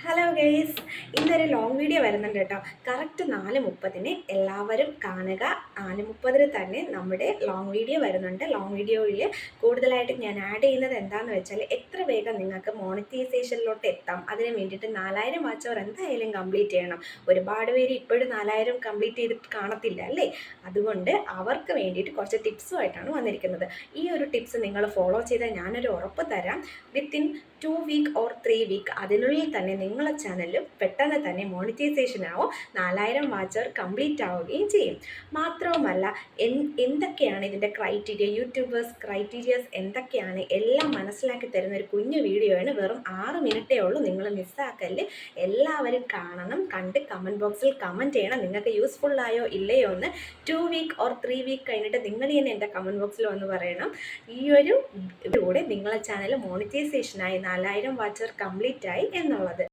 Hello guys, ഇന്നൊരു long video വരുന്നുണ്ട് കേട്ടോ. കറക്റ്റ് 4:30 എല്ലാവരും കാണുക. 4:30 തന്നെ നമ്മുടെ ലോങ് വീഡിയോ വരുന്നുണ്ട്. ലോങ് വീഡിയോയിൽ കൂടുതലായിട്ട് ഞാൻ ആഡ് ചെയ്യുന്നത് എന്താണെന്ന് വെച്ചാൽ എത്ര വേഗം നിങ്ങൾക്ക് മോണിറ്റൈസേഷനിലോട്ട് എത്താം. അതിന് വേണ്ടിയിട്ട് 4000 വാച്ച് അവർ എന്തായാലും കംപ്ലീറ്റ് ചെയ്യണം. ഒരുപാട് പേര് ഇപ്പോഴും 4000 കംപ്ലീറ്റ് ചെയ്തിട്ട് കാണത്തില്ല അല്ലേ? അതുകൊണ്ട് അവർക്ക് വേണ്ടിയിട്ട് കുറച്ച് ടിപ്സുമായിട്ടാണ് വന്നിരിക്കുന്നത്. ഈ ഒരു ടിപ്സ് നിങ്ങൾ ഫോളോ ചെയ്താൽ ഞാനൊരു ഉറപ്പ് തരാം, വിത്തിൻ 2 വീക്ക് ഓർ 3 വീക്ക് അതിനുള്ളിൽ തന്നെ നിങ്ങളെ ചാനലിൽ പെട്ടെന്ന് തന്നെ മോണിറ്റൈസേഷൻ ആവും, 4000 വാച്ചർ കംപ്ലീറ്റ് ആവുകയും ചെയ്യും. മാത്രവുമല്ല, എന്തൊക്കെയാണ് ഇതിൻ്റെ ക്രൈറ്റീരിയ, യൂട്യൂബേഴ്സ് ക്രൈറ്റീരിയസ് എന്തൊക്കെയാണ് എല്ലാം മനസ്സിലാക്കി തരുന്ന ഒരു കുഞ്ഞു വീഡിയോ ആണ്. വെറും 6 മിനിറ്റേ ഉള്ളൂ, നിങ്ങൾ മിസ്സാക്കല്ല്. എല്ലാവരും കാണണം, കണ്ട് കമൻറ്റ് ബോക്സിൽ കമൻറ്റ് ചെയ്യണം നിങ്ങൾക്ക് യൂസ്ഫുൾ ആയോ ഇല്ലയോ എന്ന്. 2 വീക്ക് ഓർ 3 വീക്ക് കഴിഞ്ഞിട്ട് നിങ്ങൾ തന്നെ എൻ്റെ കമൻറ്റ് ബോക്സിൽ വന്ന് പറയണം ഈ ഒരു ഇതിലൂടെ നിങ്ങളെ ചാനൽ മോണിറ്റൈസേഷനായി 4000 വാച്ചർ കംപ്ലീറ്റ് ആയി എന്നുള്ളത്.